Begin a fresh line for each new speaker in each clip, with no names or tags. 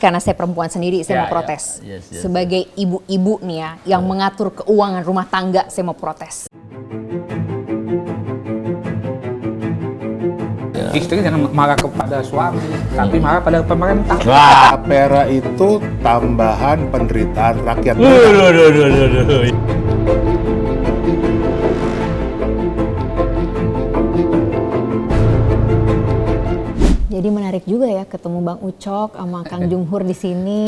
karena saya perempuan sendiri, saya mau protes. Sebagai ibu-ibu nih ya, yang mengatur keuangan rumah tangga, saya mau protes.
Istri jangan marah kepada suami, tapi marah pada pemerintah.
Tapera itu tambahan penderitaan rakyat.
Jadi menarik juga ya ketemu Bang Ucok sama Kang Junghur di sini.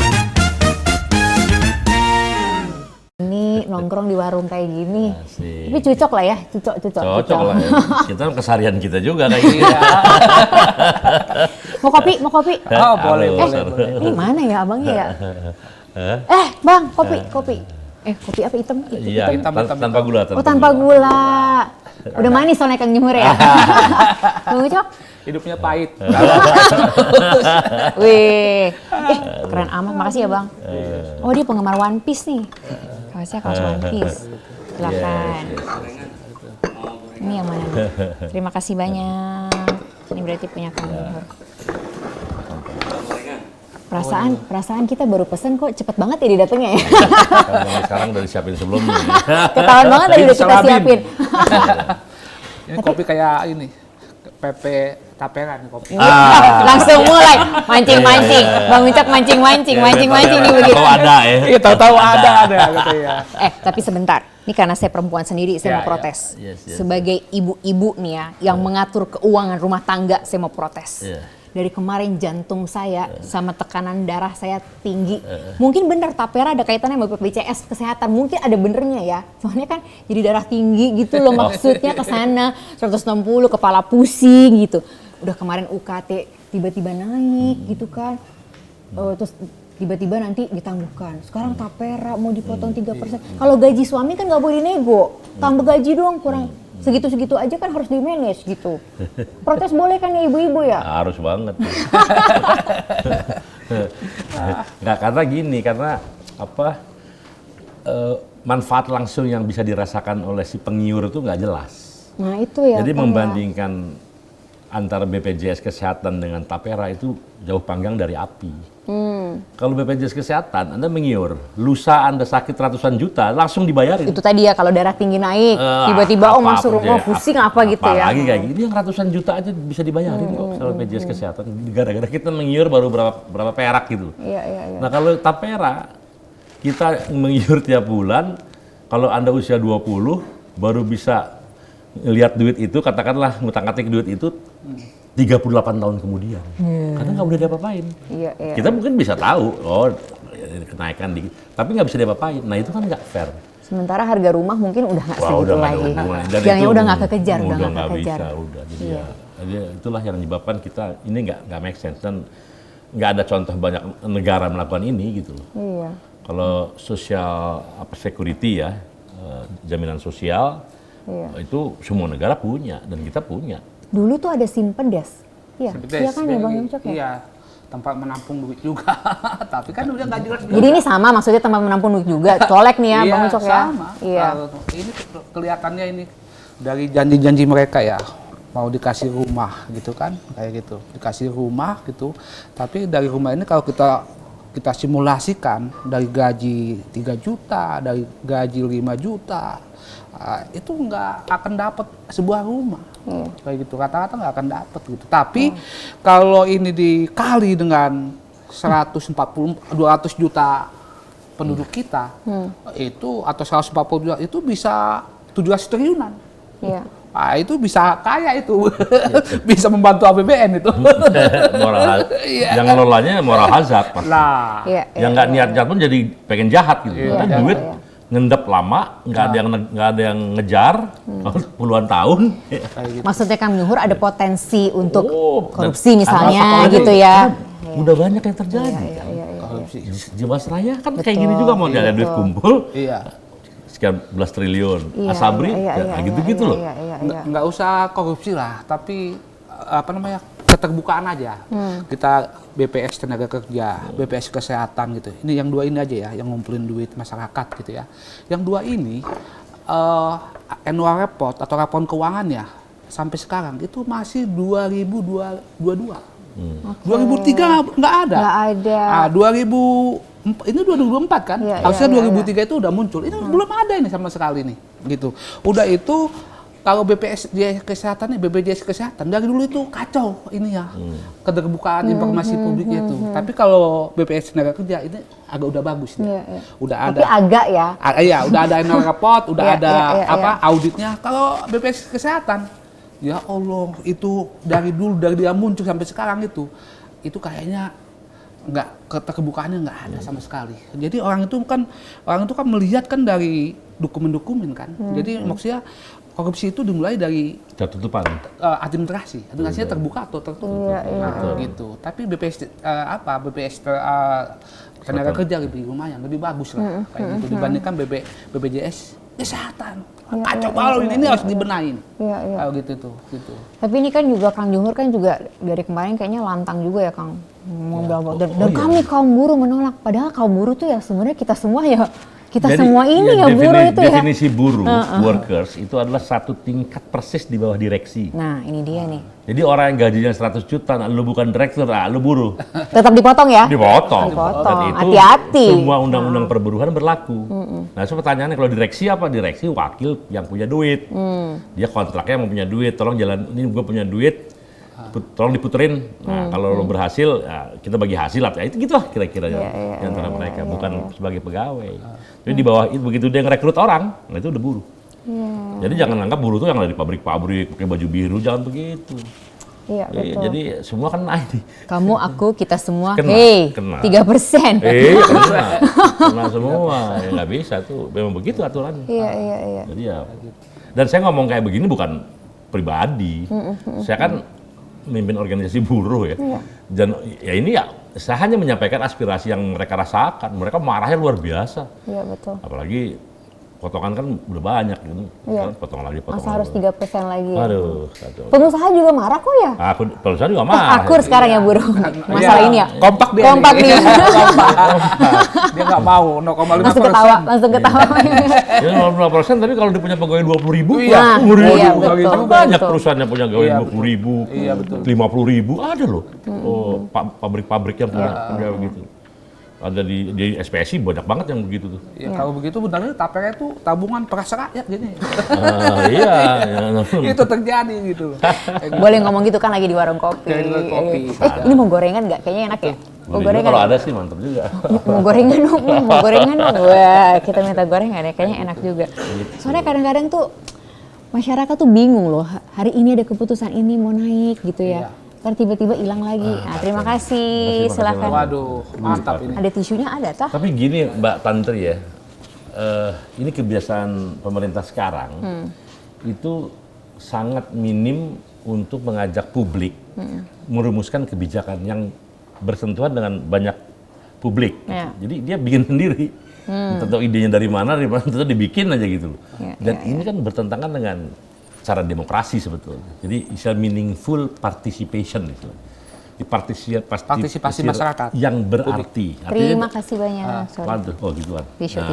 Ini nongkrong di warung kayak gini.
Asik.
Tapi cocok lah ya, cocok.
Cocok lah ya. Kita keseharian kita juga kayak gini.
Mau kopi?
Oh, boleh.
Ini mana ya abangnya ya? Bang, kopi. Kopi apa hitam?
Iya, tanpa gula.
Oh, tanpa gula. Udah manis soalnya Kang Junghur ya. Bang Ucok?
Hidupnya pahit.
Wih, keren amat. Makasih ya Bang. Oh, dia penggemar One Piece nih. Kaosnya kaos One Piece. Silakan. Ini yang mana nih? Terima kasih banyak. Ini berarti punya Kang Junghur. Perasaan kita baru pesen kok cepet banget ya didatengnya ya.
Sekarang udah disiapin sebelumnya.
Ketahuan banget tadi udah kita siapin.
Ini kopi kayak ini, PP Tapera nih kopi.
Langsung mulai mancing. Bang Ucok mancing nih begitu.
Tahu ada ya.
Iya, tahu ada gitu ya.
Tapi sebentar. Ini karena saya perempuan sendiri, saya mau protes. Sebagai ibu-ibu nih ya, yang mengatur keuangan rumah tangga, saya mau protes. Dari kemarin jantung saya sama tekanan darah saya tinggi. Mungkin benar Tapera ada kaitannya sama BPJS kesehatan. Mungkin ada benernya ya. Soalnya kan jadi darah tinggi gitu loh maksudnya ke sana. 160 kepala pusing gitu. Udah kemarin UKT tiba-tiba naik gitu kan. Terus tiba-tiba nanti ditangguhkan. Sekarang Tapera mau dipotong 3%. Kalau gaji suami kan nggak boleh nego. Tambah gaji doang kurang. Segitu-segitu aja kan harus di-manage gitu. Protes boleh kan ya ibu-ibu ya?
Harus banget. Nggak, karena gini, karena apa, manfaat langsung yang bisa dirasakan oleh si pengiur itu nggak jelas.
Nah itu ya.
Jadi membandingkan antara BPJS Kesehatan dengan Tapera itu jauh panggang dari api. Kalau BPJS Kesehatan, Anda mengiur, lusa Anda sakit ratusan juta, langsung dibayarin.
Itu tadi ya, kalau darah tinggi naik, tiba-tiba pusing apa gitu ya.
Apalagi kayak gini, yang ratusan juta aja bisa dibayarin kok kalau BPJS Kesehatan. Gara-gara kita mengiur baru berapa perak gitu.
Iya.
Nah kalau Tapera, kita mengiur tiap bulan, kalau Anda usia 20, baru bisa lihat duit itu, katakanlah ngutang-ngatik duit itu 38 tahun kemudian. Karena nggak boleh diapa-apain.
Iya.
Kita mungkin bisa tahu, kenaikan dikit, tapi nggak bisa diapa-apain. Nah itu kan nggak fair.
Sementara harga rumah mungkin udah nggak segitu
udah
lagi.
Jangan
udah nggak kekejar, udah nggak kekejar.
Bisa. Jadi itulah yang menyebabkan kita ini nggak make sense, dan nggak ada contoh banyak negara melakukan ini gitu loh.
Iya.
Kalau social security ya, jaminan sosial, itu semua negara punya dan kita punya.
Dulu tuh ada Simpedes. Iya kan ya Bang Ucok ya?
Iya, tempat menampung duit juga. Tapi kan udah nggak jelas.
Jadi ini sama maksudnya tempat menampung duit juga. Colek nih ya Bang Ucok ya?
Sama.
Iya.
Ini kelihatannya ini dari janji-janji mereka ya. Mau dikasih rumah gitu kan, kayak gitu. Dikasih rumah gitu. Tapi dari rumah ini kalau kita simulasikan dari gaji 3 juta, dari gaji 5 juta, itu nggak akan dapat sebuah rumah. Kayak gitu, rata-rata nggak akan dapat gitu. Tapi kalau ini dikali dengan 200 juta penduduk kita, itu atau 140 juta itu bisa 17 triliunan.
Iya.
Nah, itu bisa kaya itu. Bisa membantu APBN itu.
Yang ngelolanya moral hazard.
Nah,
yang nggak niat-niat pun jadi pengen jahat gitu. Karena duit ngendap lama, nggak ada yang ngejar puluhan tahun.
Maksudnya Kang Junghur ada potensi untuk korupsi misalnya gitu ya.
Udah banyak yang terjadi.
korupsi.
Jiwasraya kan kayak gini juga, mau ada duit kumpul.
Iya.
Sekian belas triliun. Asabri, gitu-gitu loh.
Nggak usah korupsi lah, tapi apa namanya, keterbukaan aja. Kita BPS tenaga kerja, BPS kesehatan gitu. Ini yang dua ini aja ya, yang ngumpulin duit masyarakat gitu ya. Yang dua ini annual report atau laporan keuangannya sampai sekarang itu masih 2022. 2003 nggak ada.
Nggak ada.
2004, ini 2024 kan?
Iya,
Harusnya
iya,
2003 itu udah muncul. Ini belum ada ini sama sekali nih, gitu. Udah itu kalau BPJS Kesehatan nih, BPJS Kesehatan dari dulu itu kacau ini ya, keterbukaan informasi publiknya itu. Tapi kalau BPJS Tenaga Kerja ini agak udah bagus nih. Udah ada.
Tapi agak ya.
Iya, udah ada annual report, udah
Iya,
ada
iya.
auditnya. Kalau BPJS Kesehatan, ya Allah, itu dari dulu dari dia muncul sampai sekarang itu kayaknya nggak, keterbukaannya nggak ada sama sekali. Jadi orang itu kan melihat kan dari dokumen-dokumen kan. Jadi maksudnya korupsi itu dimulai dari
tertutupan.
administrasinya terbuka atau tertutup. Gitu. Tapi BPJS Tenaga Kerja lebih lumayan, lebih bagus lah kayak gitu dibandingkan BPJS Kesehatan. Kacau balau ini harus dibenahin. Gitu tuh. Gitu.
Tapi ini kan juga Kang Junghur kan juga dari kemarin kayaknya lantang juga ya Kang. Dan kami kaum buruh menolak. Padahal kaum buruh tuh ya sebenarnya kita semua ya. Jadi, semua ini ya buruh itu ya.
Definisi buruh, workers, itu adalah satu tingkat persis di bawah direksi.
Nah ini dia nih.
Jadi orang yang gajinya 100 juta, lu bukan direktur, lu buruh.
Tetap dipotong ya?
Dipotong. Dan itu
hati-hati.
Semua undang-undang perburuhan berlaku. Nah, so pertanyaannya kalau direksi apa? Direksi wakil yang punya duit. Dia kontraknya mau punya duit, tolong ini gue punya duit, tolong diputerin. Nah, kalau lo berhasil, ya, kita bagi hasil lah. Itu gitu lah kira-kira antara mereka, bukan sebagai pegawai. Jadi di bawah itu begitu dia ngerekrut orang, nah itu udah buruh. Jadi jangan anggap buruh itu yang dari pabrik-pabrik pakai baju biru, jangan begitu.
Iya, betul.
Jadi semua kan ini.
Kamu, aku, kita semua,
kena.
3%.
Kena semua. Ya nggak bisa tuh, memang begitu aturannya.
Iya.
Jadi ya, dan saya ngomong kayak begini bukan pribadi. Saya kan memimpin organisasi buruh ya. Dan ya ini ya, saya hanya menyampaikan aspirasi yang mereka rasakan. Mereka marahnya luar biasa.
Iya, betul.
Apalagi potongan kan udah banyak gitu. Potong lagi.
Masa harus 3% lagi ya?
Aduh.
Pengusaha juga marah kok ya?
Pengusaha juga marah.
Akur sekarang ya buruh. Masalah ini ya?
Kompak dia.
Kompak nih.
Dia nggak mau, 0,5%.
Langsung ketawa.
Ya 0,5%, tapi kalau dia punya pegawai 20.000,
Iya, betul.
banyak perusahaannya punya pegawai 20.000, 50.000, ada loh. Pabrik-pabrik yang punya begitu. Ada di SPSI banyak banget yang begitu tuh.
Ya, kalau begitu benar tapera itu tabungan peras rakyat gini.
Iya.
Itu terjadi gitu.
Boleh ngomong gitu kan lagi di warung kopi. Ini mau gorengan nggak? Kayaknya enak ya. Mau gorengan.
Kalau ada sih mantap juga.
Mau gorengan dong. Wah, kita minta gorengan ya. Kayaknya enak juga. Soalnya kadang-kadang tuh masyarakat tuh bingung loh. Hari ini ada keputusan ini mau naik gitu ya. Tiba-tiba hilang lagi. Nah, terima kasih. Silakan.
Waduh, mantap ini.
Ada tisunya ada toh?
Tapi gini Mbak Tantri ya, ini kebiasaan pemerintah sekarang itu sangat minim untuk mengajak publik merumuskan kebijakan yang bersentuhan dengan banyak publik. Jadi dia bikin sendiri. Tentu idenya dari mana tentu dibikin aja gitu loh. Dan ini kan bertentangan dengan cara demokrasi sebetulnya. Jadi istilah meaningful participation itu. Partisipasi
masyarakat
yang berarti.
Terima kasih banyak.
Gituan.
Tisu.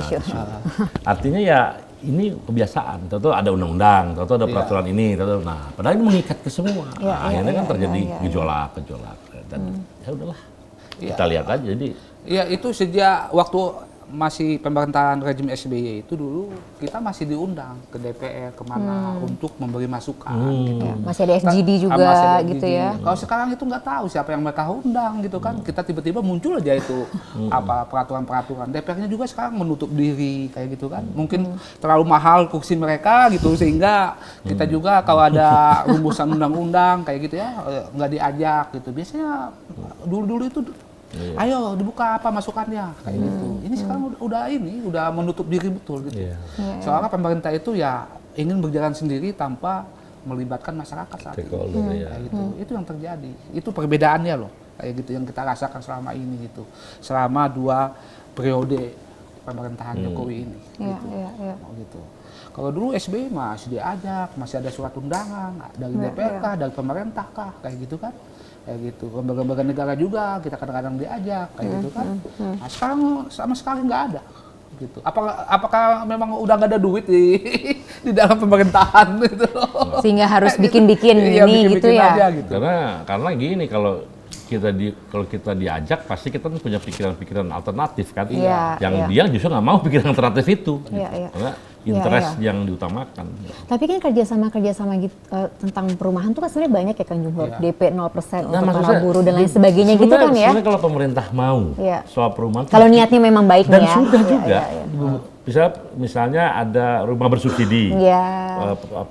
Artinya ya ini kebiasaan. Tahu ada undang-undang, tahu ada peraturan ini, nah padahal ini mengikat ke semua. Akhirnya kan terjadi gejolak. Dan ya udahlah. Kita lihat aja. Jadi
ya itu sejak waktu masih pemerintahan rejim SBY itu dulu kita masih diundang ke DPR kemana untuk memberi masukan. Gitu.
Masih ada FGD juga gitu ya.
Kalau sekarang itu nggak tahu siapa yang mereka undang gitu kan. Kita tiba-tiba muncul aja itu peraturan-peraturan. DPR-nya juga sekarang menutup diri kayak gitu kan. Mungkin terlalu mahal kursi mereka gitu sehingga kita juga kalau ada rumusan undang-undang kayak gitu ya nggak diajak gitu. Biasanya dulu-dulu itu ayo dibuka apa masukannya kayak gitu. Ini sekarang udah menutup diri betul gitu. Soalnya pemerintah itu ya ingin berjalan sendiri tanpa melibatkan masyarakat saat ini. Kayak gitu. Itu yang terjadi. Itu perbedaannya loh. Kayak gitu yang kita rasakan selama ini gitu. Selama 2 periode pemerintahan Jokowi ini. Gitu. Kalau dulu SBY masih diajak, masih ada surat undangan dari DPR kah, dari pemerintah kah, kayak gitu kan. Kayak gitu, lembaga-lembaga negara juga kita kadang-kadang diajak kayak gitu kan. Nah, sekarang sama sekali nggak ada gitu. Apakah memang udah nggak ada duit di dalam pemerintahan gitu?
Sehingga harus bikin-bikin ini gitu ya.
Aja, gitu.
Karena gini, kalau kalau kita diajak pasti kita punya pikiran-pikiran alternatif kan,
Iya,
yang
iya.
dia justru nggak mau pikiran alternatif itu,
Iya, iya.
karena interest yang diutamakan.
Tapi kan kerjasama gitu, tentang perumahan tuh kan sebenarnya banyak ya Kang Junhur, DP 0% untuk para
maksudnya,
buruh dan lain sebagainya gitu kan ya.
Sebenarnya kalau pemerintah mau
Iya.
soal perumahan,
Kalau niatnya memang baik
dan
nih ya.
sudah
Iya,
juga,
iya, iya.
misalnya ada rumah bersubsidi,
Iya.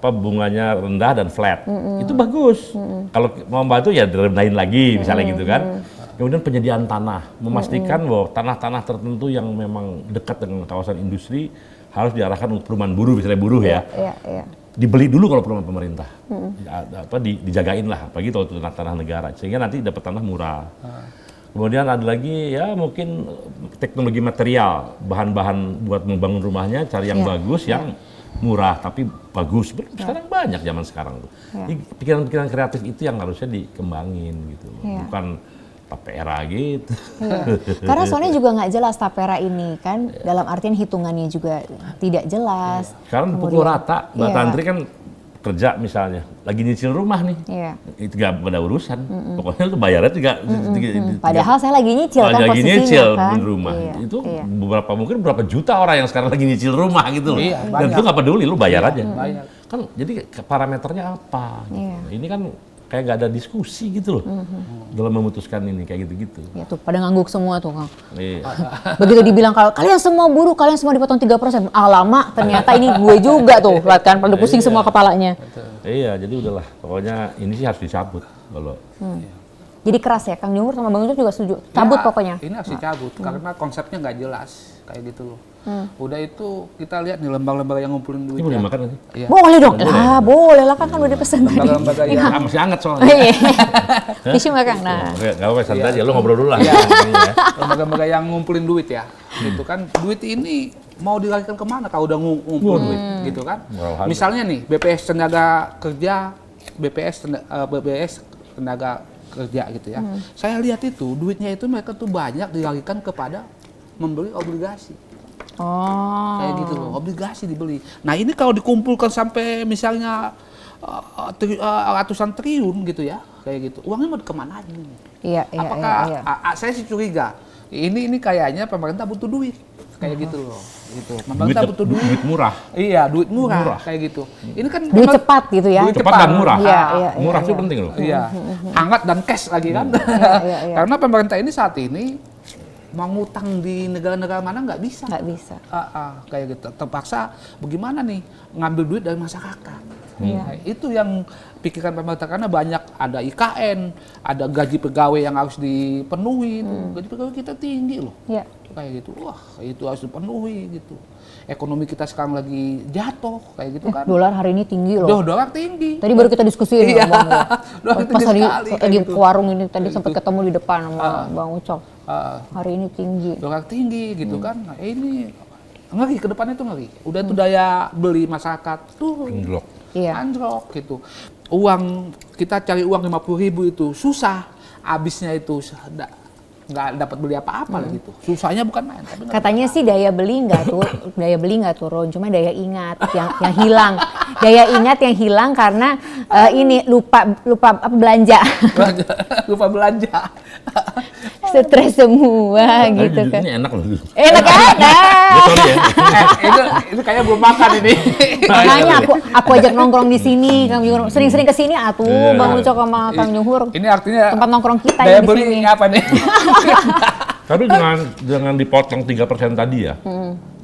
bunganya rendah dan flat, itu bagus. Kalau mau bantu ya direndahin lagi, misalnya gitu kan. Kemudian penyediaan tanah, memastikan bahwa tanah-tanah tertentu yang memang dekat dengan kawasan industri harus diarahkan untuk perumahan buruh, misalnya buruh ya.
Iya, iya.
Dibeli dulu kalau perumahan pemerintah, dijagain lah, apalagi kalau itu tanah negara, sehingga nanti dapat tanah murah. Kemudian ada lagi ya mungkin teknologi material, bahan-bahan buat membangun rumahnya, cari yang bagus, yang murah tapi bagus. Sekarang banyak zaman sekarang tuh. Jadi pikiran-pikiran kreatif itu yang harusnya dikembangin gitu, bukan tapera gitu.
Iya. Karena soalnya juga nggak jelas tapera ini kan, dalam artian hitungannya juga tidak jelas.
Sekarang pukul rata, Mbak
Iya.
Tantri kan kerja misalnya, lagi nyicil rumah nih,
Iya.
itu gak ada urusan, pokoknya lu bayarnya juga.
Padahal saya lagi nyicil kan
lagi
posisinya
nyicil
kan.
rumah,
Iya,
itu
iya.
mungkin berapa juta orang yang sekarang lagi nyicil rumah gitu loh,
Iya,
dan
banyak.
itu nggak peduli, lu bayar aja.
Banyak.
Kan jadi parameternya apa? Gitu.
Iya.
Ini kan kayak nggak ada diskusi gitu loh dalam memutuskan ini kayak gitu-gitu.
Ya tuh, pada ngangguk semua tuh Kang.
Iya.
Begitu dibilang kalau kalian semua buruh, kalian semua dipotong 3%. Lama ternyata ini gue juga tuh, lihat kan pada pusing semua kepalanya.
Iya, jadi udahlah. Pokoknya ini sih harus dicabut kalau.
Jadi keras ya, Kang Junhur sama Bang Ucup juga setuju. Cabut
Ya,
pokoknya.
Ini harus dicabut karena konsepnya nggak jelas kayak gitu loh. Udah itu kita lihat nih lembaga-lembaga yang ngumpulin duit.
Ini boleh
ya.
makan nanti?
Iya.
Boleh dong. Ah, boleh lah kan udah dipesan tadi.
Lembaga-lembaga yang
Ah, masih hangat soalnya.
Iya. Tisu nggak Kang? Nah.
Gak apa-apa, santai aja. Lu ngobrol dulu lah.
Iya.
Ya.
lembaga-lembaga yang ngumpulin duit ya. Gitu kan. Duit ini mau dilarikan kemana kalau udah ngumpul duit gitu kan.
Wow,
Misalnya nih BPS tenaga kerja, BPS tenaga kerja gitu ya. Saya lihat itu duitnya itu mereka tuh banyak dilarikan kepada membeli obligasi.
Oh.
Kayak gitu loh, obligasi dibeli. Nah ini kalau dikumpulkan sampai misalnya ratusan triliun gitu ya, kayak gitu. Uangnya mau kemana aja?
Iya, iya,
Apakah
iya.
saya sih curiga, ini kayaknya pemerintah butuh duit, kayak gitu loh. Gitu. Pemerintah butuh duit.
Duit murah.
Iya, duit murah, kayak gitu. Ini kan
Duit
memang-
cepat gitu ya.
Duit
Cepat dan murah.
Iya, iya,
Murah
iya,
itu
iya.
penting loh.
Iya, hangat dan cash lagi kan.
iya, iya.
Karena pemerintah ini saat ini mau ngutang di negara-negara mana nggak bisa.
Nggak bisa.
Kayak gitu. Terpaksa bagaimana nih ngambil duit dari masyarakat.
Iya.
Nah, itu yang pikiran pemerintah karena banyak ada IKN, ada gaji pegawai yang harus dipenuhi. Gaji pegawai kita tinggi loh.
Iya.
Kayak gitu. Wah, itu harus dipenuhi gitu. Ekonomi kita sekarang lagi jatuh kayak gitu kan.
Dolar hari ini tinggi loh.
Dolar tinggi.
Tadi baru kita diskusiin
Iya.
sama Bang.
Dolar
Pas
tinggi
tadi
sekali, kayak
lagi
gitu.
ke warung ini tadi sempat ketemu di depan sama Bang Ucok. Hari ini tinggi.
Dolar tinggi gitu kan. Nah, ini ngeri ke depan itu ngeri. Udah tuh daya beli masyarakat tuh
Anjlok.
Iya.
anjlok gitu. Uang kita cari uang 50.000 itu susah. Habisnya itu nggak dapat beli apa-apa lah gitu. Susahnya bukan main. Tapi nggak
Katanya sih daya beli nggak turun, cuma daya ingat yang hilang. Daya ingat yang hilang karena ini lupa apa belanja.
lupa belanja.
Stres semua gitu kan.
Ini enak loh.
Enak ada.
Sorry ya.
itu kayak belum makan ini.
Makanya aku ajak nongkrong di sini, Kang Junhur. Sering-sering ke sini atuh Bang Ucok sama Kang Junhur.
Ini artinya
Tempat nongkrong kita
daya
ini di
beli
sini.
apa nih?
Tapi dengan dipotong 3% tadi ya,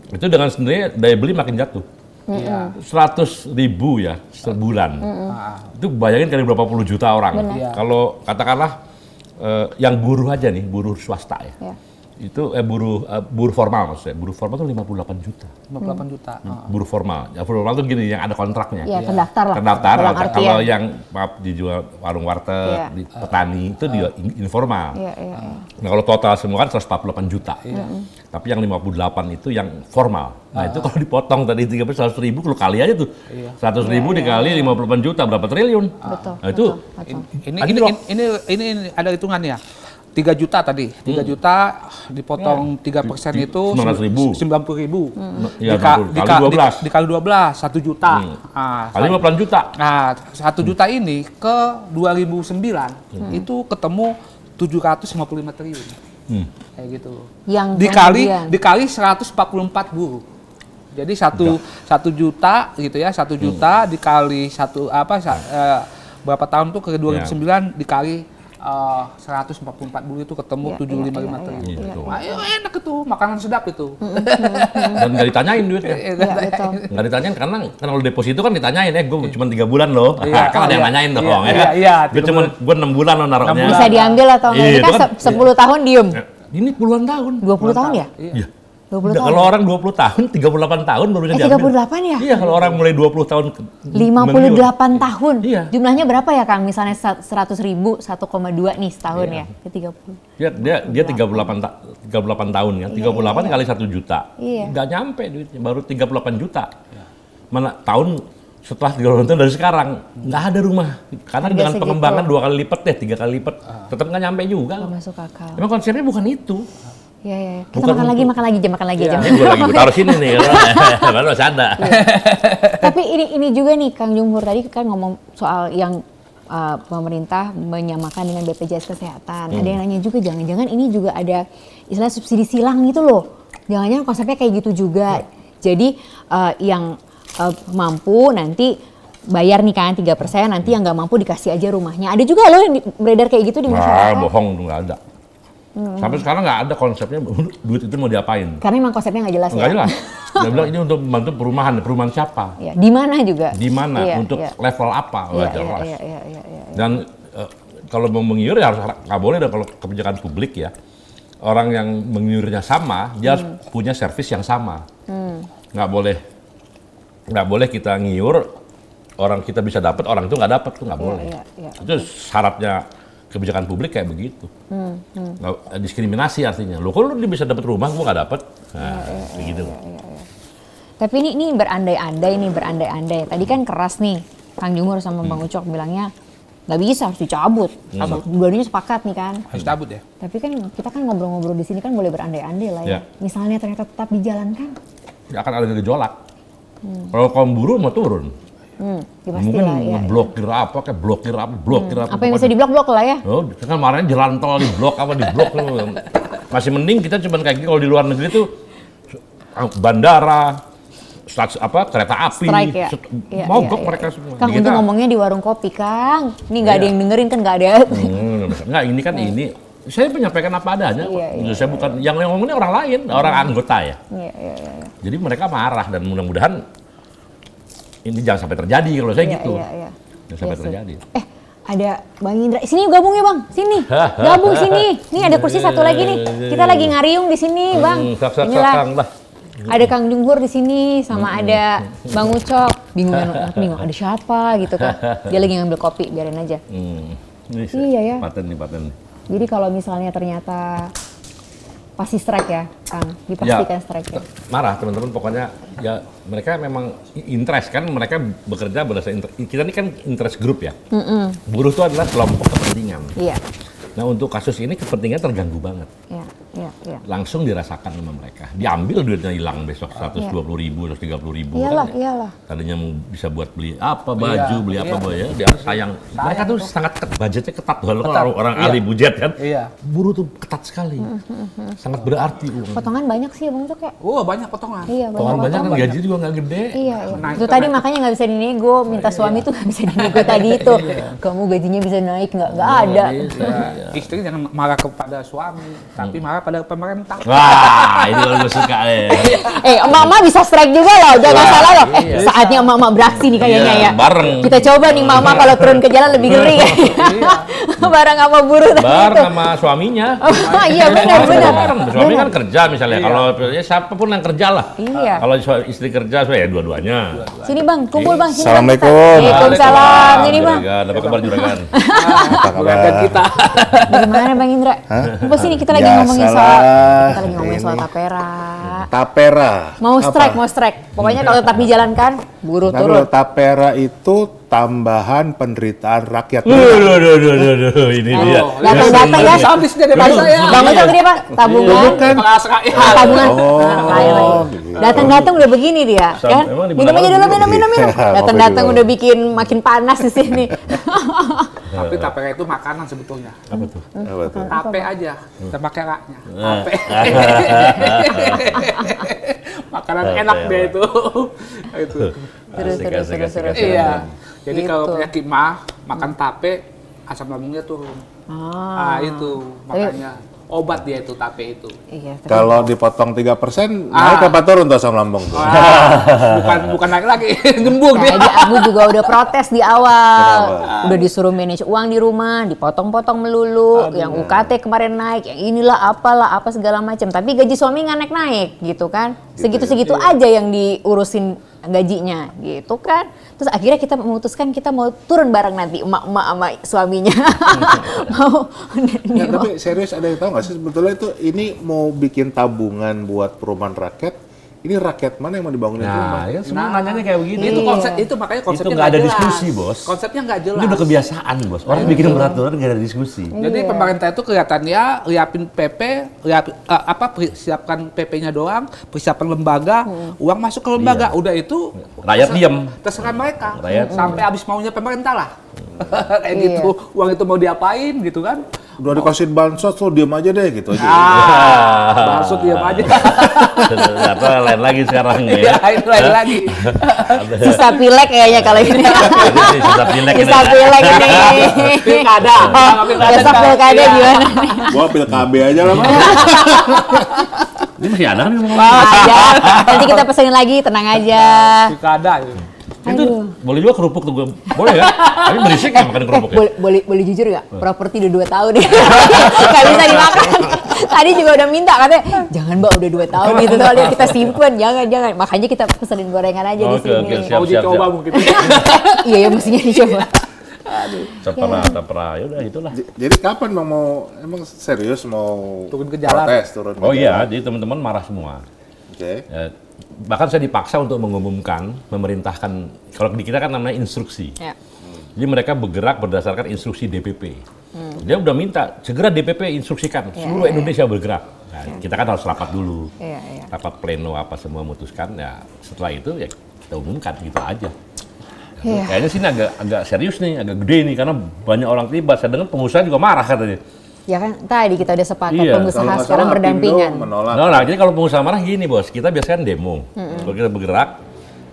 itu dengan sendirinya daya beli makin jatuh.
Iya.
100.000 ya sebulan. Itu bayangin kali berapa puluh juta orang.
Benar.
Kalau katakanlah yang buruh aja nih, buruh swasta ya.
Ya.
Itu buruh formal maksudnya. Buruh formal itu 58 juta.
58 juta.
Buruh formal. Ya buruh formal itu gini yang ada kontraknya.
Ya, terdaftar lah.
Terdaftar.
Dalam artian.
Kalau yang maaf dijual warung warteg,
Iya.
di petani itu dia informal.
Iya, iya, iya.
Nah kalau total semua kan 148 juta. Tapi yang 58 itu yang formal. Nah itu kalau dipotong tadi 100.000 kalau kali aja tuh. 100.000 dikali 58 juta berapa triliun?
Betul.
Nah itu
Ini ada hitungannya. 3 juta tadi, 3 juta dipotong 3% itu
19.000.
90.000.
Ya, kali 12.
Dikali 12, 1 juta.
Kali 58 juta.
Nah, 1 juta ini ke 2009 itu ketemu 755 triliun. Kayak gitu.
Yang
Dikali 144 buruh. Jadi 1 juta gitu ya, 1 juta dikali berapa tahun tuh ke 2009 dikali 144 buruh itu ketemu 755 triliun. Ayo enak itu, makanan sedap itu.
Dan nggak ditanyain duitnya. Nggak ditanyain karena kalau deposito kan ditanyain gue cuma 3 bulan loh. Kan ada yang nanyain dong. Gue 6 bulan loh naruhnya.
Bisa diambil atau enggak? Ini kan 10 tahun diem.
Ini puluhan tahun.
20 tahun ya?
Iya.
20 tahun.
Kalau orang 20 tahun, 38 tahun baru bisa diambil.
38 ya?
Iya, kalau orang mulai 20 tahun
58 tahun.
Iya.
Jumlahnya berapa ya, Kang? Misalnya 100.000, 1,2 nih setahun ya? Ke 30.
Dia 38 tahun ya. 38 kali 1 juta.
Iya.
Nggak nyampe duitnya, baru 38 juta. Mana tahun setelah 38 tahun dari sekarang nggak ada rumah. Karena dengan pengembangan 2 kali lipat 3 kali lipat, tetap nggak nyampe juga.
Nggak masuk akal.
Emang konsepnya bukan itu.
Iya. Kita makan lagi aja.
Gue lagi taruh sini nih, baru masih ada.
Tapi ini juga nih, Kang Junghur tadi kan ngomong soal yang pemerintah menyamakan dengan BPJS Kesehatan. Ada yang nanya juga, jangan-jangan ini juga ada istilah subsidi silang gitu loh. Jangan-jangan konsepnya kayak gitu juga. Jadi yang mampu nanti bayar nih kan 3%, nanti yang nggak mampu dikasih aja rumahnya. Ada juga loh yang beredar kayak gitu di masyarakat.
Bohong tuh nggak ada. Sampai sekarang nggak ada konsepnya duit itu mau diapain.
Karena memang konsepnya nggak jelas.
Nggak jelas. Dia bilang ini untuk membantu perumahan siapa?
Ya, di mana juga?
Di mana? Untuk level apa? Jelas. Dan kalau mau mengiur ya harus nggak boleh dong kalau kebijakan publik ya. Orang yang mengiurnya sama, dia harus punya servis yang sama. Nggak boleh kita ngiur orang kita bisa dapat, orang itu nggak dapat, tuh nggak boleh. Itu syaratnya kebijakan publik kayak begitu. Diskriminasi artinya. Lo kok lu bisa dapat rumah, gua nggak dapat. Begitu.
Tapi ini berandai-andai. Tadi kan keras nih, Kang Junghur sama Bang Ucok bilangnya nggak bisa, harus dicabut. Dua-duanya sepakat nih kan.
Harus cabut ya.
Tapi kan kita kan ngobrol-ngobrol di sini kan boleh berandai-andai lah ya. Misalnya ternyata tetap dijalankan.
Ya akan ada gejolak. Kalau kaum buruh mau turun. Mungkin blokir apa.
Apa yang bisa diblok-blok lah ya?
Oh, kan kemarin jalan tol di blok. Masih mending kita cuman kayak gitu. Kalau di luar negeri tuh bandara, kereta api, mogok mereka semua.
Kang, untuk ngomongnya di warung kopi, Kang. Ini nggak ada yang dengerin kan, nggak ada.
Nggak, ini kan ini. Saya menyampaikan apa adanya. Saya bukan yang ngomongnya orang lain, orang anggota ya. Jadi mereka marah dan mudah-mudahan ini jangan sampai terjadi kalau saya gitu. Jangan sampai terjadi.
Ada Bang Indra. Sini gabung ya, Bang. Sini. Gabung sini. Nih ada kursi satu lagi nih. Kita lagi ngariung di sini, Bang. Inilah. Ada Kang Junghur di sini sama ada Bang Ucok. Bingung ada siapa gitu kan. Dia lagi ngambil kopi, biarin aja. Iya ya.
Paten nih.
Jadi kalau misalnya ternyata pasti strike ya, Kang, dipastikan strike ya.
Marah teman-teman, pokoknya ya mereka memang interest kan, mereka bekerja berdasarkan kita ini kan interest group ya. Buruh itu adalah kelompok kepentingan. Iya. Nah untuk kasus ini kepentingan terganggu banget. Iya. Langsung dirasakan sama mereka. Diambil duitnya hilang besok 120.000, 130.000.
Iyalah.
Tadinya bisa buat beli apa baju, beli apa ya. Dia sayang. Mereka tuh sangat budgetnya ketat tuh. Kalau orang ahli budget kan. Buruh tuh ketat sekali. Sangat berarti.
Potongan banyak sih ya Bang Ucok ya?
Banyak potongan.
Iya,
potongan banyak kan gaji juga nggak gede.
Iya. Itu tadi makanya nggak bisa dinego. Minta suami tuh nggak bisa dinego tadi itu. Kamu gajinya bisa naik nggak ada.
Istri jangan marah kepada suami, tapi marah pada pemerintah.
Wah, ini kalau gue suka deh.
Mama bisa strike juga loh, jangan salah loh. Saatnya Mama beraksi nih kayaknya ya.
Bareng.
Kita coba nih Mama kalau turun ke jalan lebih ngeri. Bareng sama buruh tadi itu.
Bareng sama suaminya.
Iya benar.
Suami kan kerja misalnya, kalau siapapun yang kerja lah.
Iya.
Kalau istri kerja, ya dua-duanya.
Sini Bang, kumpul Bang.
Assalamualaikum.
Waalaikumsalam. Ini Bang.
Apa kabar juragan?
Apa kabar
kita?
Gimana Bang Indra? Kumpul sini kita lagi ngomongin soal
Tapera.
Mau strike. Pokoknya kalau tetap dijalankan, buruh turun.
Tapera itu tambahan penderitaan rakyat.
Ini dia.
Datang-datang ya.
Habis dari bahasa ya.
Bang Ucok gede Pak, tabungan. Tabungan. Datang-datang udah begini dia, kan? Minum aja dulu, minum. Datang-datang udah bikin makin panas di sini.
Tapi tapera itu makanan sebetulnya.
Apa tuh?
Tape aja, kita pakai raknya. Tape. Makanan enak dia itu. Itu.
Terus.
Iya. Jadi
Gitu.
kalau penyakit mah makan tape, asam lambungnya turun. Itu makanya obat dia itu tape itu.
Iya,
Kalau dipotong 3%, naik apa turun tuh asam lambung tuh?
Bukan naik lagi, gembung dia.
Jadi aku juga udah protes di awal. Udah disuruh manage uang di rumah, dipotong-potong melulu. Yang UKT kemarin naik, yang inilah apalah apa segala macam. Tapi gaji suami nggak naik-naik gitu kan. Segitu-segitu aja yang diurusin gajinya gitu kan. Terus akhirnya kita memutuskan kita mau turun bareng nanti emak-emak sama suaminya.
Ya, tapi serius ada yang tahu nggak sih sebetulnya itu ini mau bikin tabungan buat perumahan rakyat? Ini rakyat mana yang mau dibangunin rumah?
Nah, ya semua nanyanya kayak begini.
Itu konsep itu makanya konsepnya
Itu nggak ada
jelas.
diskusi, Bos.
Konsepnya nggak jelas.
Ini udah kebiasaan, Bos. Orang bikin peraturan nggak ada diskusi.
Jadi pemerintah itu kelihatannya liapin PP, persiapkan PP-nya doang, persiapan lembaga, uang masuk ke lembaga, udah itu
Rakyat diam.
terserah mereka.
Rakyat.
Sampai habis maunya pemerintah lah. Kayak gitu, uang itu mau diapain gitu kan?
Udah dikasih bansos tuh diem aja deh gitu aja.
Maksud diam aja.
Ternyata lain lagi sekarang ya.
Ya, itu lain lagi.
Sisa pilek kayaknya kalau ini.
Sisa pilek ini.
Sisa pilek ini.
Pilkada.
Besok pilkada gimana?
Gua pil KB aja lah, Bang.
Ini masih ada nih ngomong.
Aja. Nanti kita pesenin lagi, tenang aja.
Pilkada.
Itu boleh juga kerupuk tuh gue. Boleh kan? Tapi berisik ya makan kerupuk ya.
Boleh jujur nggak? Properti udah 2 tahun ya. Nggak bisa dimakan. Tadi juga udah minta katanya, jangan Mbak udah 2 tahun gitu soalnya kita simpen, jangan. Makanya kita pesenin gorengan aja di sini.
Oke, siap.
Mau dicoba mungkin.
Iya ya mestinya dicoba.
Tapera, ya udah itulah.
Jadi kapan Bang mau emang serius mau
Turun ke jalan.
protes, turun ke
Oh iya,
jalan?
jadi teman-teman marah semua.
Oke.
Ya, bahkan saya dipaksa untuk mengumumkan, memerintahkan, kalau di kita kan namanya instruksi.
Ya.
Jadi mereka bergerak berdasarkan instruksi DPP. Dia udah minta segera DPP instruksikan seluruh Indonesia bergerak. Nah, kita kan harus rapat dulu,
Iya.
rapat pleno apa semua memutuskan. Ya setelah itu ya kita umumkan gitu aja.
Iya.
Kayaknya sini agak serius nih, agak gede nih karena banyak orang terlibat. Saya dengar pengusaha juga marah katanya.
Ya kan tadi kita udah sepakat
Iya,
Kalau
pengusaha
nggak
sekarang
salah,
berdampingan.
Apindo menolak.
Nah, jadi kalau pengusaha marah gini bos, kita biasanya demo. Kalau kita bergerak,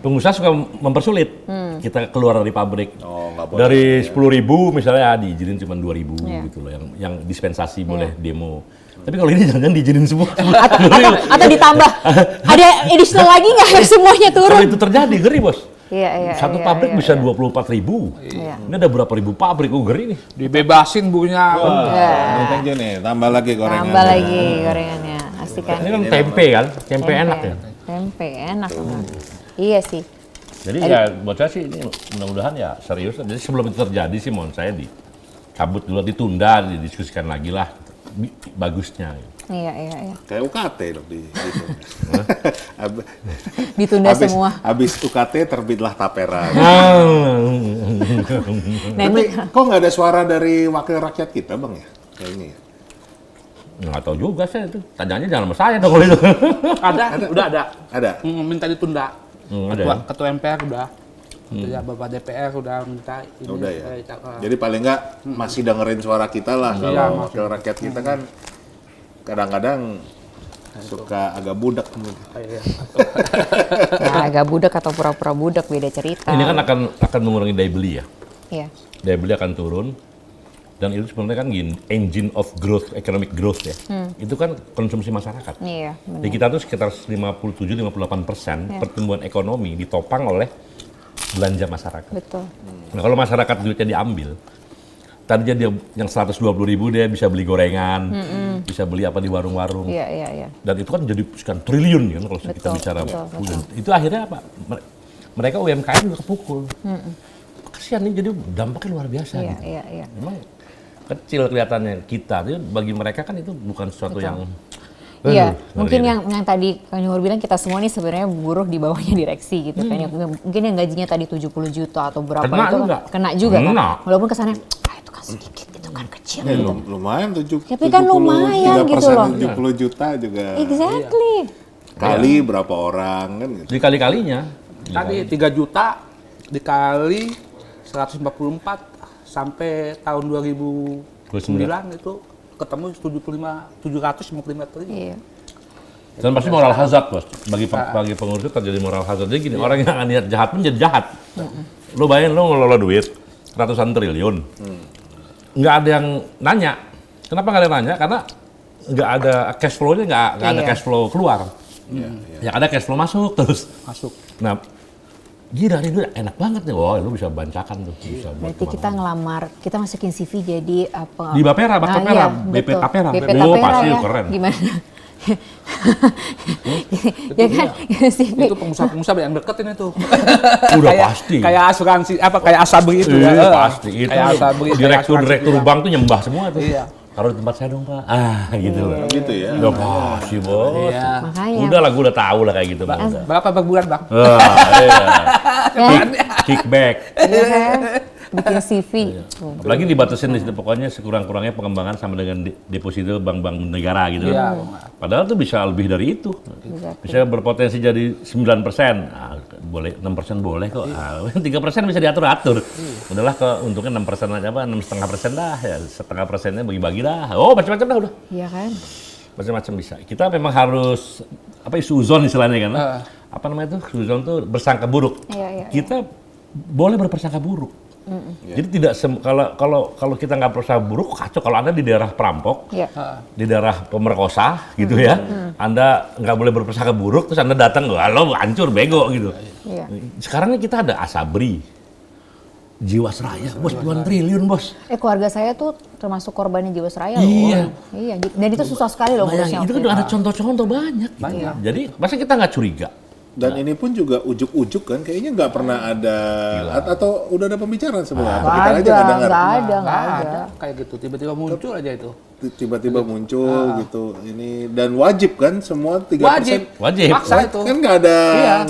pengusaha suka mempersulit. Kita keluar dari pabrik.
Oh, nggak boleh.
Dari 10.000 misalnya diizinin cuma 2.000
Iya.
gitu loh, yang dispensasi boleh demo. Tapi kalau ini jangan diizinin semua.
Atau ditambah ada additional lagi nggak semuanya
Kalau
turun?
itu terjadi ngeri bos.
Iya.
Satu pabrik bisa 24.000.
Iya.
Ini ada berapa ribu pabrik? Ngeri nih.
Dibebasin bukunya.
Ini kan nih, tambah lagi gorengan.
Tambah lagi gorengannya, asik kan?
Ini kan tempe kan, tempe enak ya.
Tempe enak banget. Iya sih.
Jadi ya buat saya sih ini mudah-mudahan ya serius. Jadi sebelum itu terjadi sih mohon saya dicabut dulu, ditunda, didiskusikan lagi lah bagusnya.
Iya.
Kayak UKT dong di itu.
Ditunda semua.
Habis UKT terbitlah tapera.
Nanti
Tapi kok nggak ada suara dari wakil rakyat kita Bang ya? Kayaknya ya.
Nggak tahu juga saya itu. Tanyanya jangan sama saya dong kalau itu.
Udah ada.
Ada?
Minta ditunda.
Ada ya?
Ketua MPR udah. Ya, Bapak DPR udah minta ini.
Udah ya. Jadi paling nggak masih dengerin suara kita lah.
Iya,
Kalau wakil rakyat kita kan kadang-kadang suka agak budak.
ya, agak budak atau pura-pura budak beda cerita.
Ini kan akan mengurangi daya beli ya.
Iya.
Daya beli akan turun. Dan itu sebenarnya kan gini, engine of growth, economic growth ya. Itu kan konsumsi masyarakat.
Iya,
Di kita tuh sekitar 57-58% pertumbuhan ekonomi ditopang oleh belanja masyarakat.
betul.
Nah kalau masyarakat duitnya diambil, tadinya dia yang 120.000 dia bisa beli gorengan, bisa beli apa di warung-warung.
Iya.
Dan itu kan jadi sekian triliun kan kalau kita
Betul,
bicara.
betul.
Itu akhirnya apa? Mereka UMKM juga kepukul. Kasihan nih, jadi dampaknya luar biasa gitu.
Iya.
Memang kecil kelihatannya kita, tapi bagi mereka kan itu bukan sesuatu yang
Iya,
Aduh,
mungkin
ngeri.
yang tadi Kang Johor bilang kita semua nih sebenarnya buruh di bawahnya direksi gitu kan. Mungkin yang gajinya tadi 70 juta atau berapa
Kena
itu
juga.
kena juga
Kena.
kan. Walaupun kesannya itu kan sedikit, itu kan kecil gitu.
Lumayan 7.
Tapi kan lumayan gitu loh.
70 juta juga.
Exactly.
Kali berapa orang kan gitu.
Dikali-kalinya.
Tadi 3 juta dikali 144 sampai tahun 2009 itu ketemu 755 triliun.
Iya.
Dan pasti moral hazard, Bos. Bagi pengurus itu terjadi moral hazard. Jadi gini, orang yang niat jahat pun jadi jahat. Lo bayangin lo ngelola duit ratusan triliun. Nggak ada yang nanya. Kenapa nggak ada yang nanya? Karena nggak ada cash flow-nya, nggak ada cash flow keluar. Yang ada cash flow masuk terus. Nah, gila ini enak banget nih. Wah, lu bisa bancakan tuh. Bisa
Berarti kita ngelamar, kita masukin CV jadi apa?
di Bapera, Bak Tapera, BP Tapera. Oh, pasti keren.
Gimana? Ya kan, CV.
Itu pengusaha-pengusaha yang deket ini tuh.
Udah pasti.
Kayak asuransi kayak Asabri itu
Pasti itu. Direktur bank tuh nyembah semua tuh.
Iya.
Taruh di tempat saya dong, Pak. Gitu loh.
Gitu ya.
Udah pasti, Bos.
Iya.
Makanya.
Udah lah, gue udah tahu lah kayak gitu, Bang.
Berapa per bulan, Bang?
Kickback.
Iya kan? Bikin CV.
Apalagi dibatasin di situ, pokoknya sekurang-kurangnya pengembangan sama dengan deposito bank-bank negara gitu.
Iya.
Padahal tuh bisa lebih dari itu. Bisa berpotensi jadi 9%. Boleh 6% boleh kok. 3% bisa diatur-atur. Udahlah keuntungan 6% aja, 6,5% dah. Ya, setengah persennya bagi-bagi dah. Oh, macam-macam dah udah.
Iya kan?
Macam-macam bisa. Kita memang harus suzon istilahnya kan. Apa namanya itu? Suzon tuh bersangka buruk.
Iya.
Kita boleh berprasangka buruk. Jadi tidak kalau kita nggak berusaha buruk kacau. Kalau Anda di daerah perampok, di daerah pemerkosa gitu ya, Anda nggak boleh berprasangka buruk, terus Anda datang, lo hancur bego gitu.
Iya.
Sekarang kita ada Asabri, Jiwasraya, Bos, puluhan triliun, Bos.
Keluarga saya tuh termasuk korbannya Jiwasraya loh.
Iya.
Iya. Dan itu susah sekali loh ngurusnya.
Itu kan ada contoh-contoh banyak. Gitu. Jadi masa kita nggak curiga?
Dan ini pun juga ujuk-ujuk kan, kayaknya nggak pernah ada atau udah ada pembicaraan sebenarnya. Apa kita aja nggak dengar?
Nggak ada.
Kayak gitu, tiba-tiba muncul aja itu.
Tiba-tiba muncul gitu. Ini dan wajib kan semua 3%.
Wajib.
Maksa itu.
Kan nggak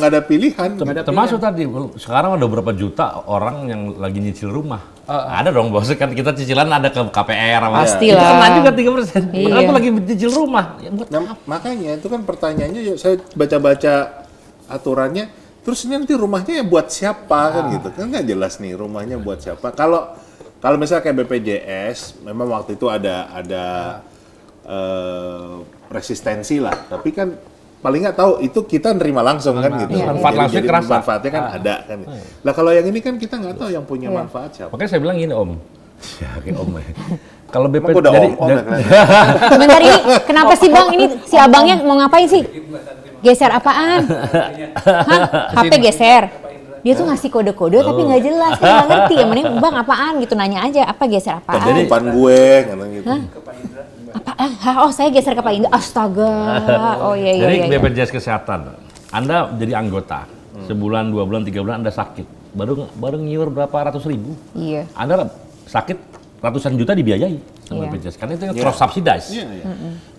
ada pilihan.
Termasuk tadi, sekarang ada berapa juta orang yang lagi nyicil rumah. Ada dong, Bos, kan kita cicilan ada ke KPR.
Pastilah.
Itu kena juga 3%.
Iya.
Padahal itu lagi nyicil rumah. Ya,
Nah, makanya itu kan pertanyaannya, yuk, saya baca-baca aturannya, terus ini nanti rumahnya ya buat siapa kan gitu, kan nggak jelas nih rumahnya buat siapa. Kalau misalnya kayak BPJS, memang waktu itu ada resistensi lah, tapi kan paling nggak tahu itu kita nerima langsung kan gitu.
Manfaat langsung kerasa.
Manfaatnya kan ada kan. Nah kalau yang ini kan kita nggak tahu yang punya manfaat siapa.
Makanya saya bilang gini, Om. Ya, kayak Om ya. Kalau BP
Emang udah
jadi
om ya, kan?
Sebentar ini, kenapa sih Bang? Ini si abangnya mau ngapain sih? Geser apaan? Hah? HP geser? Dia tuh ngasih kode-kode tapi nggak jelas, kan nggak ngerti. Yang mending Bang apaan gitu, nanya aja apa geser apaan?
Jadi depan gue kan gitu.
Oh saya geser ke Pak Indra, astaga. Oh iya.
Jadi BPJS Kesehatan, Anda jadi anggota, sebulan, 2 bulan, 3 bulan Anda sakit, baru nyiur berapa ratus ribu.
Iya.
Anda sakit ratusan juta dibiayai sama BPJS, karena itu yang cross subsidize.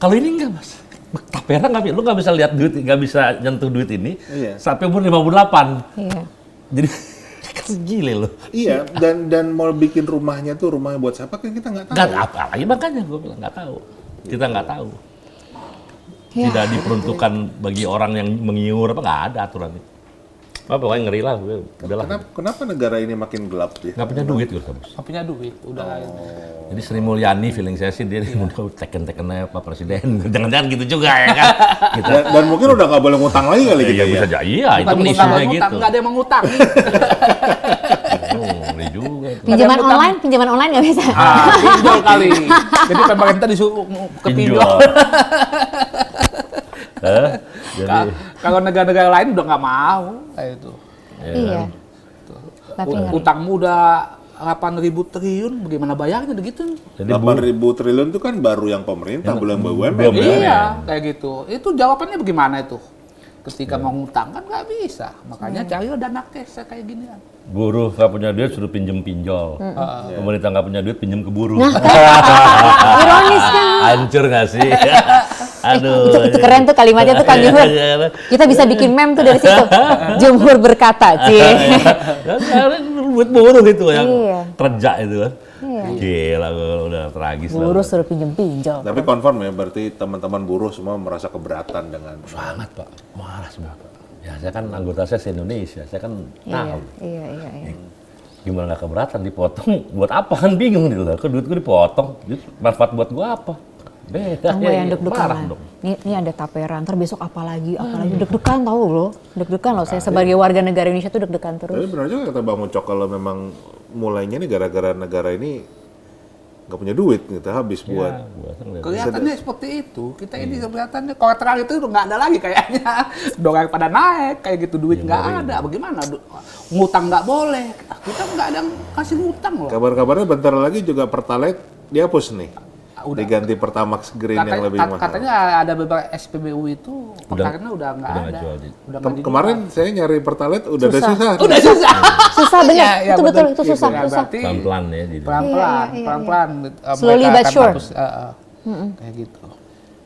Kalau ini enggak, Mas. Tapera lu nggak bisa lihat duit, nggak bisa nyentuh duit ini sampai umur 58.
Iya.
Jadi gile loh.
Iya, dan mau bikin rumahnya buat siapa kan kita nggak tahu.
Nggak apa lagi, makanya gue bilang nggak tahu. Kita nggak tahu. Tidak diperuntukkan bagi orang yang mengiur apa, nggak ada aturannya. Pokoknya ngeri lah, udahlah.
Kenapa negara ini makin gelap ya?
Nggak punya duit gue, Bos.
Nggak punya duit, udah.
Jadi Sri Mulyani, feeling saya sih dia udah teken-tekennya Pak Presiden. Jangan-jangan gitu juga ya kan. Kita,
Dan mungkin udah nggak boleh ngutang lagi kali kita ya.
Bisa jadi, iya itu isunya gitu.
Nggak ada yang mengutang.
Ngeri juga.
Pinjaman online nggak bisa.
Pinjol kali. Jadi pemerintah disuruh ke pinjol.
Jadi
Kalau negara-negara lain udah nggak mau kayak itu.
Iya. Tapi
Utangmu udah 8.000 triliun, bagaimana bayarnya begitu?
Jadi 8.000 triliun itu kan baru yang pemerintah, belum BUMN.
Iya, kayak gitu. Itu jawabannya bagaimana itu? Ketika mau ngutang kan nggak bisa. Makanya cari dana cash kayak gini kan.
buruh nggak punya duit suruh pinjem pinjol. Pemerintah nggak punya duit pinjem ke buruh.
Ironis kan?
Hancur nggak sih? Aduh.
Itu keren tuh kalimatnya tuh Kang Jumhur. Kita bisa bikin meme tuh dari situ. Jumhur berkata, cie.
Buat buruh itu yang
Iya.
kerja itu kan.
Iya.
Gila, udah tragis lah.
Buruh suruh pinjem pinjol.
Tapi confirm ya, berarti teman-teman buruh semua merasa keberatan dengan
Sangat Pak, marah semua Pak. Ya saya kan anggota saya se-Indonesia, saya kan tahu.
Iya.
Gimana nggak keberatan dipotong? Buat apa kan bingung gitu loh. Duit gue dipotong, manfaat buat gue apa? Beda.
Kamu yang deg-degan. Ini ada Tapera, ntar besok apalagi deg-degan tahu loh. Deg-degan loh. Saya sebagai warga negara Indonesia tuh deg-degan terus.
Tapi benar juga kata Bang Ucok, kalau memang mulainya nih gara-gara negara ini nggak punya duit, gitu habis buat.
Kelihatannya seperti itu. Kita ini kelihatannya kontrak itu udah nggak ada lagi kayaknya. Dolar pada naik kayak gitu, duit nggak ada. Bagaimana? Ngutang nggak boleh. Kita nggak ada yang kasih ngutang loh.
Kabar-kabarnya bentar lagi juga Pertalite dihapus nih.
Udah.
Diganti Pertamax Green yang lebih mahal.
Katanya ada beberapa SPBU itu pertalite udah nggak ada. Udah nggak
Kemarin saya nyari Pertalite udah ada susah.
Udah susah.
Susah bener.
Ya,
Itu betul, itu susah.
Ya,
susah.
berarti
Pelan-pelan ya jadi.
pelan-pelan.
Slowly
Mereka
but
akan
sure.
hapus, kayak gitu.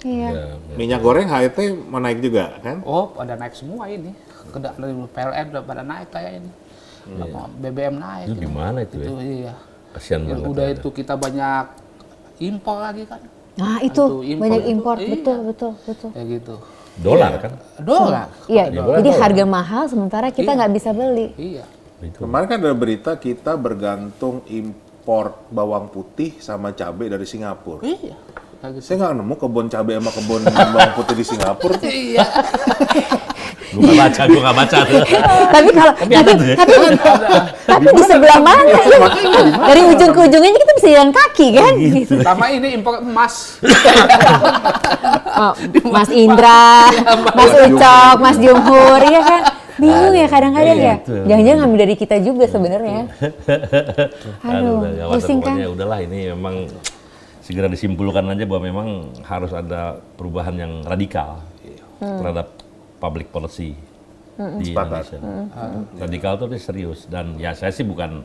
Iya.
Minyak goreng HET menaik juga kan?
Oh, pada naik semua ini. PLN udah pada naik kayak ini. BBM naik.
Itu gimana itu ya?
Itu iya.
Kasihan
Ya,
banget.
udah itu kita banyak impor lagi kan.
Nah itu banyak impor,
iya.
betul.
Kayak gitu.
Dolar kan?
Dolar.
Iya, jadi harga mahal sementara kita nggak bisa beli.
Iya.
Kemarin kan ada berita kita bergantung impor bawang putih sama cabai dari Singapura.
Iya. Kayak gitu.
Saya nggak nemu kebun cabai sama kebun bawang putih di Singapura.
Iya.
Gue nggak baca tuh.
Tapi kalau tapi di sebelah mana ya? Dari ujung ke ujungnya kita bisa jalan kaki kan? Gitu.
Sama ini impor emas.
Oh, Mas Indra, Mas Ucok, Mas Jumhur, ya kan? Bingung ya kadang-kadang ya. Jangan-jangan ngambil dari kita juga sebenarnya. Aduh, pusing kan?
Pokoknya udahlah, ini memang segera disimpulkan aja bahwa memang harus ada perubahan yang radikal terhadap public policy di Indonesia. Radikal itu serius, dan ya saya sih bukan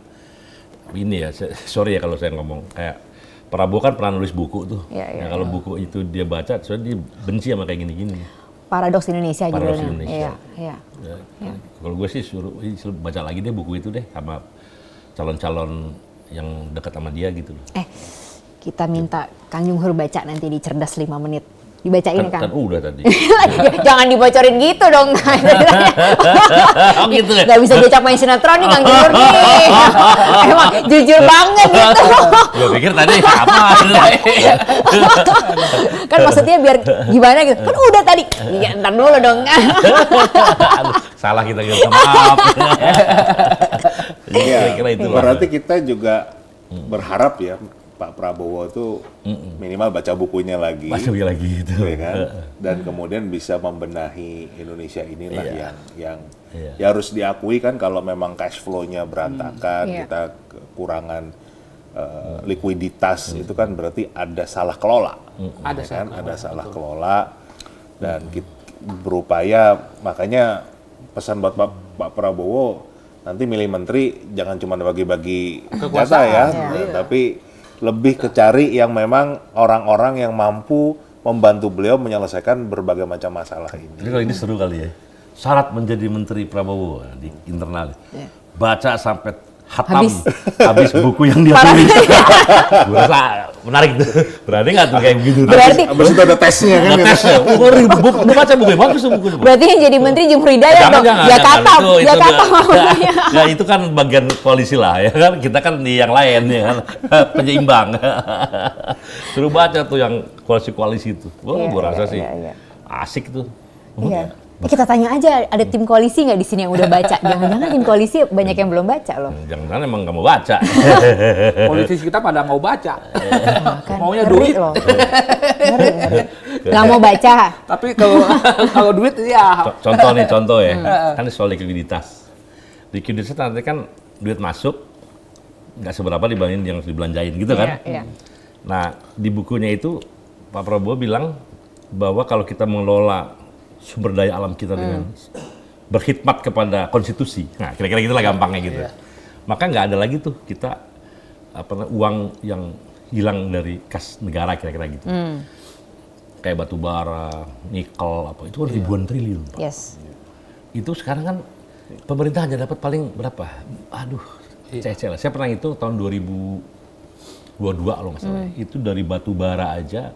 ini ya, sorry ya kalau saya ngomong kayak Prabowo kan pernah nulis buku tuh.
Ya,
kalau buku itu dia baca, soalnya dia benci sama kayak gini-gini.
Paradoks Indonesia juga.
Paradoks Indonesia.
Iya.
Kalau gue sih suruh baca lagi deh buku itu deh sama calon-calon yang dekat sama dia gitu loh.
Kita minta Kang Jumhur baca nanti di Cerdas 5 menit. Dibacain
Kan
kan?
udah tadi.
Jangan dibocorin gitu dong.
Oh gitu ya?
Gak bisa diajak main sinetron nih Kang Jumhur nih. Emang jujur banget gitu.
Gue pikir tadi apa?
Kan maksudnya biar gimana gitu. Kan udah tadi. Ya, ntar dulu dong.
Aduh, salah kita gitu, maaf.
Iya,
Kira-kira itu
berarti kita juga berharap ya Pak Prabowo itu minimal baca bukunya lagi.
Baca lagi itu.
Ya kan? Dan kemudian bisa membenahi Indonesia inilah yang
Iya.
ya harus diakui kan, kalau memang cash flow-nya berantakan,
Iya.
kita kekurangan likuiditas, itu kan berarti ada salah kelola.
Ada
Ya kan? Ada salah kelola, dan kita berupaya, makanya pesan buat Pak Prabowo, nanti milih menteri jangan cuma bagi-bagi jatah ya, tapi lebih ke cari yang memang orang-orang yang mampu membantu beliau menyelesaikan berbagai macam masalah ini.
Jadi kalau ini seru kali ya. Syarat menjadi menteri Prabowo di internal. Baca sampai hatam habis buku yang dia tulis. Gue rasa menarik tuh. Berarti nggak tuh kayak begitu?
Berarti
Abis itu ada tesnya kan?
ada tesnya. Gue baca bukunya, bagus tuh bukunya.
berarti yang jadi menteri Jumhur Hidayat dong. Ya katam, ya katam.
Ya itu kan bagian koalisi lah ya kan. Kita kan di yang lain ya kan. Penyeimbang. Suruh baca tuh yang koalisi-koalisi itu. Wah, gue rasa sih asik tuh.
Iya. Kita tanya aja, ada tim koalisi nggak di sini yang udah baca? Jangan-jangan tim koalisi banyak yang belum baca loh.
Jangan-jangan emang nggak mau baca.
Politisi kita pada mau baca.
Kan,
Maunya
ngeri
duit.
loh. Ngeri. Nggak mau baca.
Tapi kalau duit ya.
Contoh ya, kan soal likuiditas. Likuiditas nanti kan duit masuk nggak seberapa dibanding yang harus dibelanjain gitu kan.
Iya.
Nah di bukunya itu Pak Prabowo bilang bahwa kalau kita mengelola sumber daya alam kita dengan berkhidmat kepada konstitusi, nah kira-kira gitulah gampangnya gitu. Maka nggak ada lagi tuh kita uang yang hilang dari kas negara kira-kira gitu. Kayak batu bara, nikel apa itu kan ribuan triliun. Pak.
Yes.
Itu sekarang kan pemerintah hanya dapat paling berapa? Aduh, cecil. Saya pernah itu tahun 2022 loh nggak salah. Itu dari batu bara aja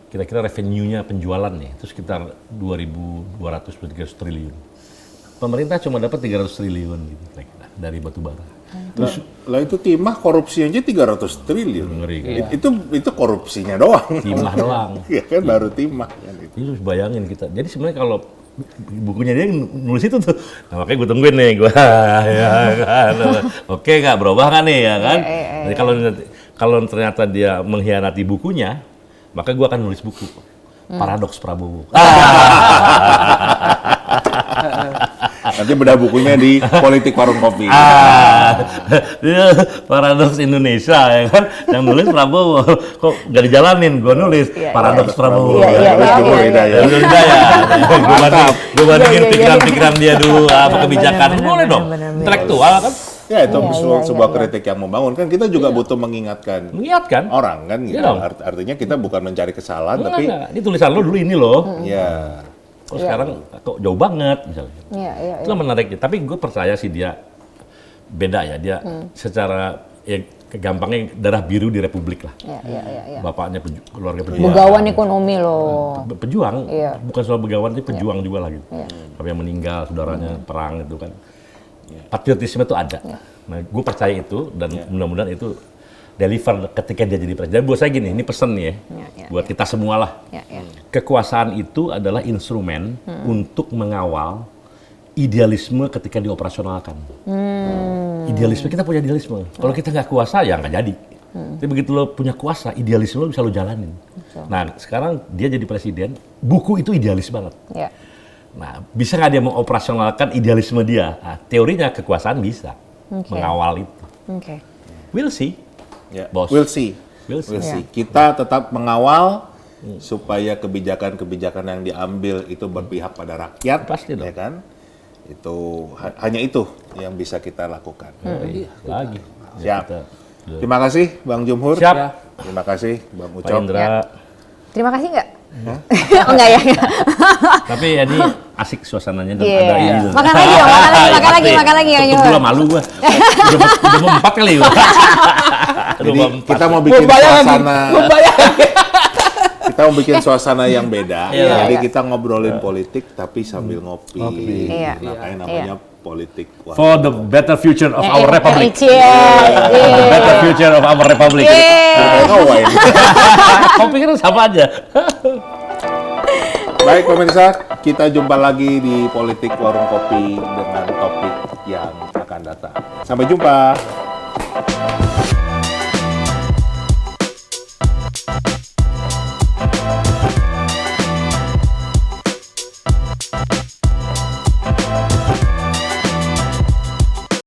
kira-kira revenue-nya penjualan nih itu sekitar 2.200-300 triliun. pemerintah cuma dapat 300 triliun gitu kira-kira dari batu bara.
Terus lah itu timah korupsi aja 300 triliun.
Ngeri kan?
Itu korupsinya doang.
Timah doang.
Iya kan baru timah kan itu.
Jadi lu bayangin kita. Jadi sebenarnya kalau bukunya dia nulis itu tuh, nah makanya gue tungguin nih, gue ya kan, oke nggak berubah kan nih ya kan? Jadi kalau ternyata dia mengkhianati bukunya, maka gue akan nulis buku Paradoks Prabowo.
Nanti bedah bukunya di Politik Warung Kopi.
Dia Paradoks Indonesia ya kan, yang nulis Prabowo. Kok nggak dijalanin? Gue nulis Paradoks Prabowo. Gue bandingin pikiran-pikiran dia dulu, apa kebijakan. Boleh dong, intelektual kan?
Ya itu sebuah kritik yang membangun kan, kita juga butuh mengingatkan orang kan gitu. Artinya kita bukan mencari kesalahan tapi
ini tulisan lo dulu ini loh.
Ya.
Kok sekarang kok jauh banget misalnya. Itu menariknya. Tapi gue percaya sih dia beda ya, dia secara ya gampangnya darah biru di Republik lah. Bapaknya keluarga pejuang.
Begawan ekonomi loh.
Pejuang, bukan soal begawan, tapi pejuang juga lah gitu. Tapi yang meninggal, saudaranya perang itu kan. Patriotisme itu ada. Nah, gue percaya itu dan mudah-mudahan itu deliver ketika dia jadi presiden. Buat saya gini, ini pesan nih ya, buat kita semua lah. Kekuasaan itu adalah instrumen untuk mengawal idealisme ketika dioperasionalkan. Idealisme, kita punya idealisme. Kalau kita nggak kuasa, ya nggak jadi. Tapi begitu lo punya kuasa, idealisme lo bisa lo jalanin. Nah, sekarang dia jadi presiden, buku itu idealis banget. Nah, bisa nggak dia mengoperasionalkan idealisme dia? Nah, teorinya kekuasaan bisa mengawal itu. We'll see. Bos.
We'll see. Kita tetap mengawal supaya kebijakan-kebijakan yang diambil itu berpihak pada rakyat.
Pasti dong.
Ya kan? Itu hanya itu yang bisa kita lakukan.
Lagi.
Siap. Terima kasih Bang Jumhur.
Siap.
Terima kasih Bang
Pak
Ucok.
Indra.
Terima kasih nggak? Oh enggak ya?
Tapi ya ini asik suasananya dan ada ini.
Makan lagi ya.
Gue malu gue. Udah mau 4 kali.
Jadi kita mau bikin suasana. Kita mau bikin suasana yang beda. Jadi kita ngobrolin politik tapi sambil ngopi. Makanya namanya politik.
For the better future of our republic. The better future of our republic. Kopi kan sama aja.
Baik pemirsa, kita jumpa lagi di Politik Warung Kopi dengan topik yang akan datang. Sampai jumpa.